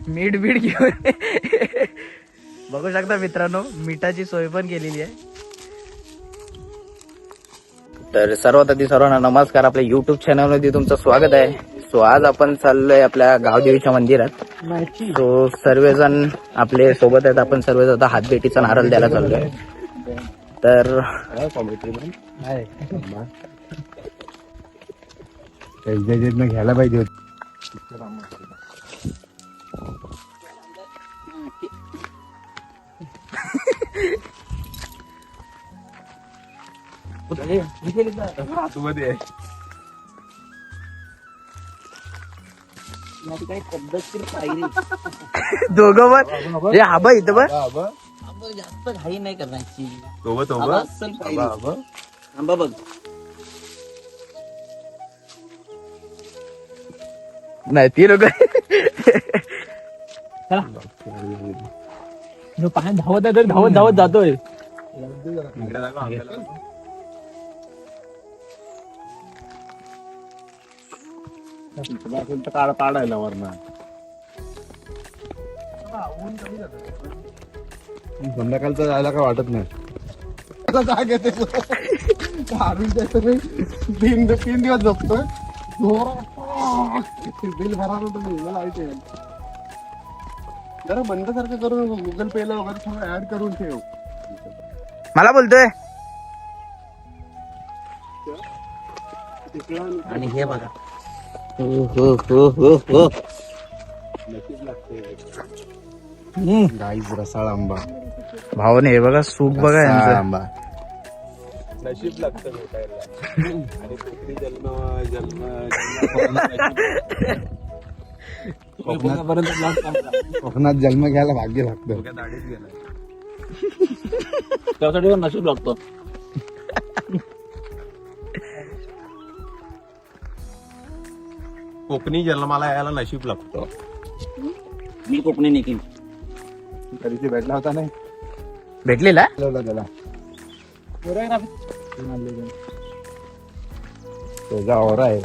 मीठ बीठ घेऊन बघू शकता मित्रांनो, मिठाची सोय पण केलेली आहे. तर सर्वात आधी सर्वांना नमस्कार, आपल्या युट्यूब चॅनल मध्ये तुमचं स्वागत आहे. सो आज आपण चाललोय आपल्या गावदेवीच्या मंदिरात. सो सर्वजण आपले सोबत आहेत, आपण सर्वजण आता हातभेटीचा नारळ द्यायला चाललोय. तर घ्यायला पाहिजे. आतमध्ये दोघं पण हे आबा इथं पण जास्त घाई नाही करण्याची. आंबा बघ नाही ती लोक पाण्यात धावत आहे तर धावत धावत जातोय. काढायला वरना संध्याकाळचं जायला काय वाटत नाही. तीन दिवस झोपतोय. बिल भरायला जरा बंद सारखं करून गुगल पे ला वगैरे थोडं ऍड करून ठेव. मला बोलतोय. आणि हे बघा, गाईज रसाळ आंबा. भावाने हे बघा सूप बघा यांचं. आंबा नशीब लागतं भेटायला. आणि कोकणी कोकणात जन्म घ्यायला भाग्य लागतं. त्यासाठी पण नशीब लागतो. कोकणी जन्माला यायला नशीब लागतो. मी कोकणी निघीन. कधी भेटला होता नाही. भेटलेला त्याला तुझा ओरा आहे.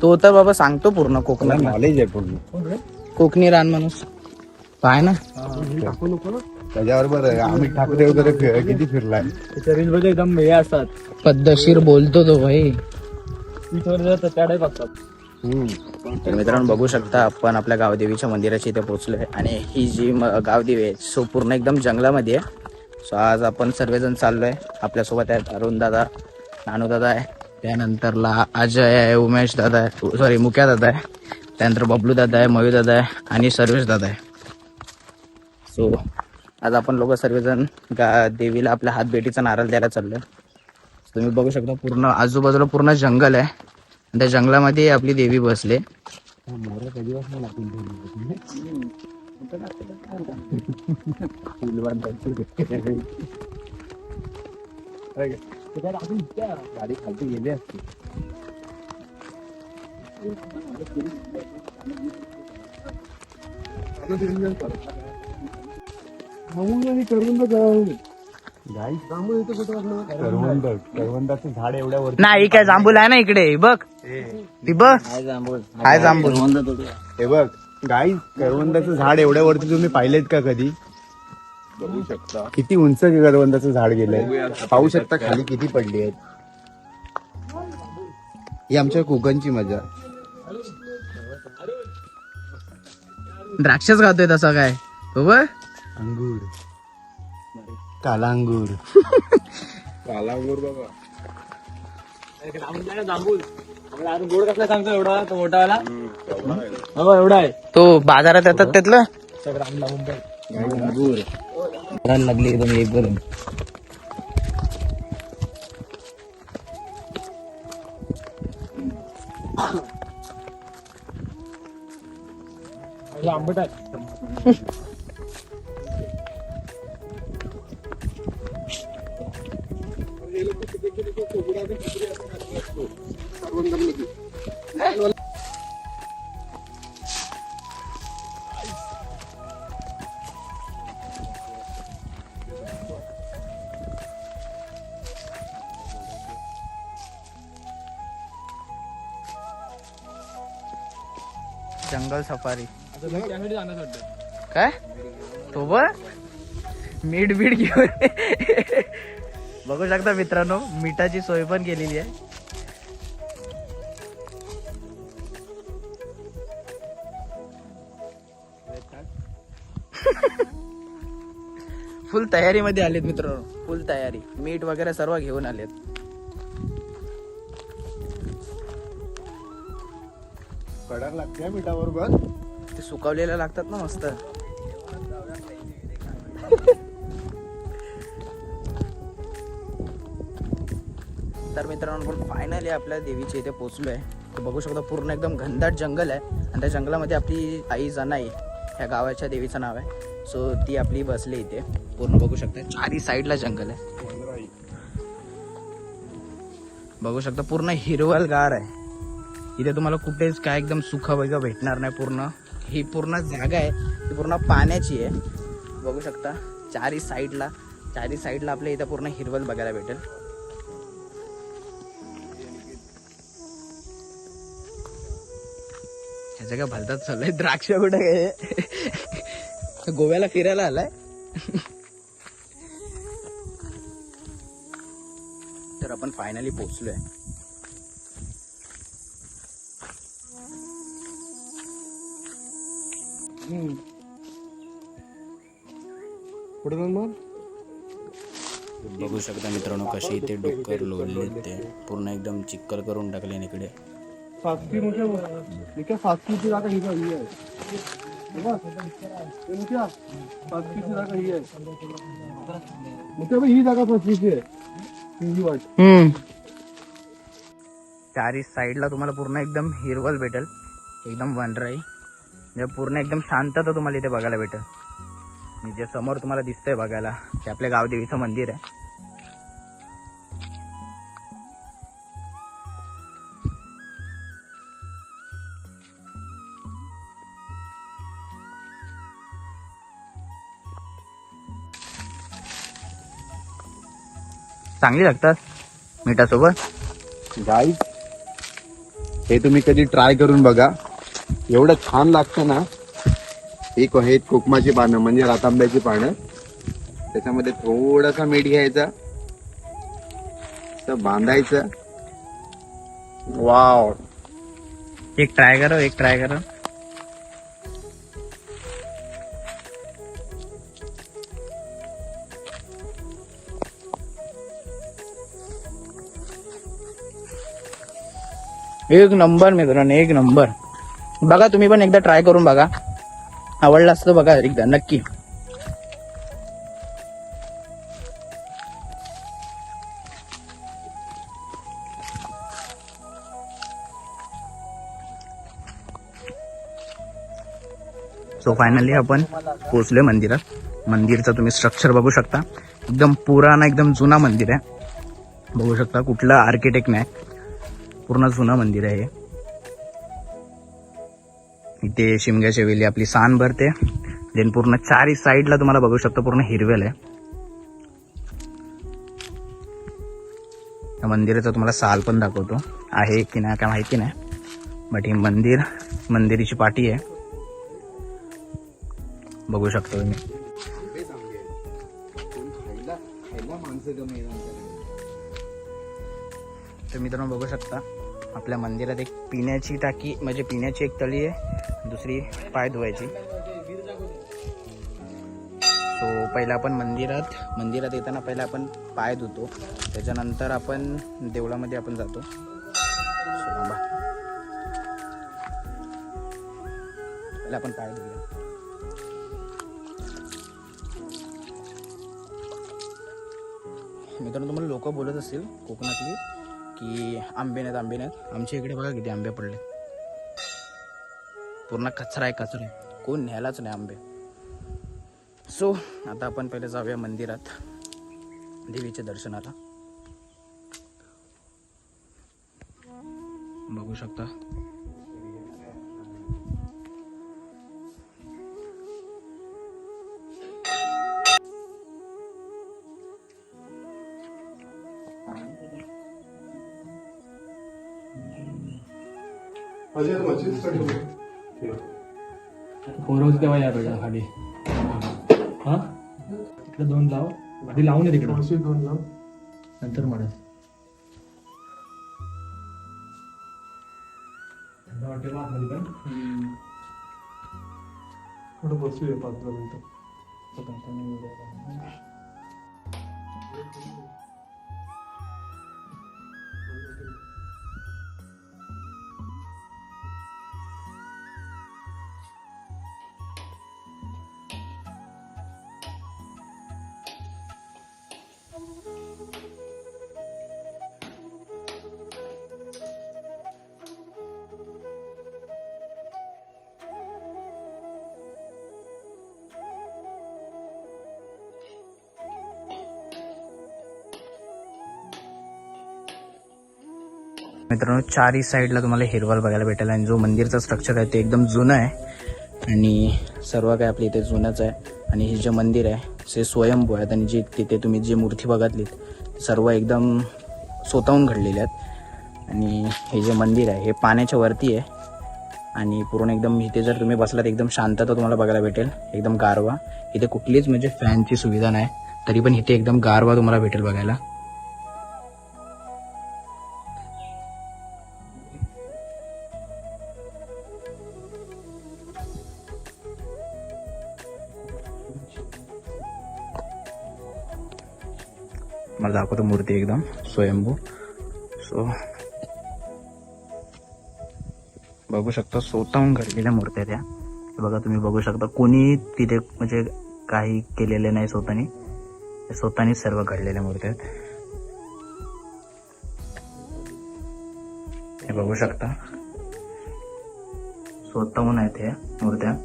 तो तर बाबा सांगतो पूर्ण कोकणात नॉलेज आहे पूर्ण. कोकणी रान माणूस पाय ना. त्याच्याबरोबर आम्ही ठाकरे वगैरे किती फिरलाय. रील मध्ये एकदम हे असतात, पद्धतशीर बोलतो तो भाई. बघतात. तर मित्रांनो बघू शकता, आपण आपल्या गावदेवीच्या मंदिराच्या इथे पोहोचलोय. आणि ही जी गावदेवी आहे सो पूर्ण एकदम जंगलामध्ये आहे. सो आज आपण सर्वजण चाललोय. आपल्यासोबत आहेत अरुण दादा, नानू दादा आहे, त्यानंतरला अजय आहे, उमेश दादा आहे, सॉरी मुक्या दादा आहे, त्यानंतर बबलू दादा आहे, मयू दादा आहे आणि सर्वेश दादा आहे. सो आज आपण लोक सर्वजण देवीला आपल्या हातभेटीचा नारळ द्यायला चाललोय. तुम्ही बघू शकता पूर्ण आजूबाजूला पूर्ण जंगल आहे. त्या जंगलामध्ये आपली देवी बसले. गाडी खालती गेली असती. करवंदाचं झाड एवढ्या वरती नाही काय जांभूल आहे ना इकडे बघ. ती बघ काय जांभूल. हे बघ गाई, करवंदाचं झाड एवढ्या वरती तुम्ही पाहिलेत का कधी? बघू शकता किती उंच करवंदाचं झाड गेलंय. पाहू शकता खाली किती पडली आहेत. ही आमच्या कोकणची मजा. द्राक्षच खातोय तसा काय हो बघ. अंगूर, काला अंगूर. काला अंगूर बघा. गोड कसला सांगतो एवढा तो मोठावाला. एवढा आहे तो बाजारात येतात त्यातलं. अंगूर लागली एकदम एक करून. आंबट आहे. जंगल सफारी त्यासाठी जाणार वाटतं. काय सोबत मीठ बीठ घेऊन बघू शकता मित्रांनो, मिठाची सोय पण केलेली आहे. फुल तयारीमध्ये आलेत मित्रांनो, फुल तयारी, मीठ वगैरे सर्व घेऊन आलेत. कडक लागते मिठाबरोबर. ते सुकवलेले लागतात ना मस्त. तर मित्रांनो आपण फायनली आपल्या देवीच्या इथे पोहोचलोय. तर बघू शकता पूर्ण एकदम घनदाट जंगल आहे आणि त्या जंगलामध्ये आपली आई जनाई ह्या गावाच्या देवीचं नाव आहे. सो ती आपली बसली इथे. पूर्ण बघू शकता चारी साईडला जंगल आहे. बघू शकता पूर्ण हिरवलगार आहे इथे. तुम्हाला कुठेच काय एकदम सुख वगैरे भेटणार नाही. पूर्ण ही पूर्ण जागा आहे ती पूर्ण पाण्याची आहे. बघू शकता चारी साईडला आपल्या इथे पूर्ण हिरवल बघायला भेटेल. ह्याच्या काय भलतात चाललंय. द्राक्ष कुठे काय गोव्याला फिरायला आलाय. तर आपण फायनली पोहोचलोय. पुढे जाऊन मग बघू शकता मित्रांनो कसे इथे डुक्कर लोळले. ते पूर्ण एकदम चिक्कल करून टाकले इकडे. सातवी मोठ्या सातवीची जागा ही आहे. सातवीची जागा ही आहे. मोठ्या ही जागा सातवीची आहे. ही वाट चारी साईडला तुम्हाला पूर्ण एकदम हिरवल भेटेल, एकदम वनराई. म्हणजे पूर्ण एकदम शांतता तुम्हाला इथे बघायला भेटेल. जे समोर तुम्हाला दिसतंय बघायला ते आपल्या गावदेवीचं मंदिर आहे. चांगली लागतात मिठासोबत. गाईस हे तुम्ही कधी ट्राय करून बघा. एवढं छान लागतं ना. एक आहेत कोकमाची पानं म्हणजे रातांब्याची पानं. त्याच्यामध्ये थोडासा मीठ घ्यायचा, तर बांधायचं. वाव. एक ट्राय करा. एक नंबर मित्रांनो, एक नंबर. बघा तुम्ही पण एकदा ट्राय करून बघा. आवडला असतं बघा एकदा नक्की. सो फायनली आपण पोहोचलोय मंदिरात. मंदिरचं तुम्ही स्ट्रक्चर बघू शकता. एकदम पुराणा, एकदम जुना मंदिर आहे. बघू शकता कुठलं आर्किटेक्ट नाही, पूर्ण जुनं मंदिर आहे. इथे शिमग्याच्या वेली आपली सान भरते. देन पूर्ण चारी साईडला तुम्हाला बघू शकता पूर्ण हिरवेल आहे. या मंदिराचा तुम्हाला साल पण दाखवतो आहे की नाही काय माहिती नाही, बट ही मंदिराची पाठी आहे. बघू शकता तुम्ही. तर मित्रांनो बघू शकता आपल्या मंदिरात एक पिण्याची टाकी, म्हणजे पिण्याची एक तळी आहे, दुसरी पाय धुवायची. सो पहिला आपण मंदिरात येताना पहिला आपण पाय धुतो, त्याच्यानंतर आपण देवळामध्ये आपण जातो. पहिला आपण पाय धुऊया. मित्रांनो तुम्हाला लोक बोलत असतील कोकणातली की आंबे नाहीत. आमच्या इकडे बघा किती आंबे पडले. पूर्ण कचरा आहे. कोण न्यायलाच नाही आंबे. सो आता आपण पहिले जाऊया मंदिरात देवीच्या दर्शनाला. बघू शकता पोरं तेव्हा या बेटा खाली. हा तिकडे 2 लाव आधी लावून ये तिकडे 2 लाव नंतर म्हणा. थोडं बसूया 5-10 मिनिटं. मित्रांनो, चारही साईडला तुम्हाला हिरवळ बघायला भेटेल आणि जो मंदिरचा स्ट्रक्चर आहे ते एकदम जुनं आहे आणि सर्व काय आपल्या इथे जुनंच आहे. आणि हे जे मंदिर आहे ते स्वयंभू आहेत आणि जे तिथे तुम्ही जी मूर्ती बघितलीत सर्व एकदम स्वतःहून घडलेले आहेत. आणि हे जे मंदिर आहे हे पाण्याच्या वरती आहे आणि पूर्ण एकदम इथे जर तुम्ही बसलात एकदम शांतता तुम्हाला बघायला भेटेल, एकदम गारवा. इथे कुठलीच म्हणजे फॅनची सुविधा नाही, तरी पण इथे एकदम गारवा तुम्हाला भेटेल बघायला. मला दाखवतो मूर्ती एकदम स्वयंभू. सो बघू शकता स्वतःहून घडलेल्या मूर्त्या त्या. बघा तुम्ही बघू शकता कोणी तिथे म्हणजे काही केलेले नाही स्वतःनीच सर्व घडलेल्या मूर्त्या आहेत. हे बघू शकता स्वतःहून आहेत ह्या मूर्त्या.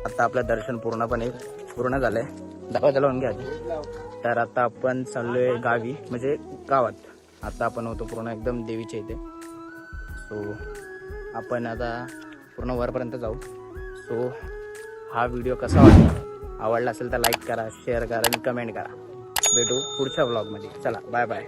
आता आपलं दर्शन पूर्ण झालंय. दरवाजा लावून घ्या. तर आता आपण चाललोय गावी म्हणजे गावात. आता आपण होतो पूर्ण एकदम देवीच्या इथे. सो आपण आता पूर्ण वरपर्यंत जाऊ. सो हा व्हिडिओ कसा वाटला, आवडला असेल तर लाईक करा, शेअर करा आणि कमेंट करा. भेटू पुढच्या व्लॉगमध्ये. चला बाय बाय.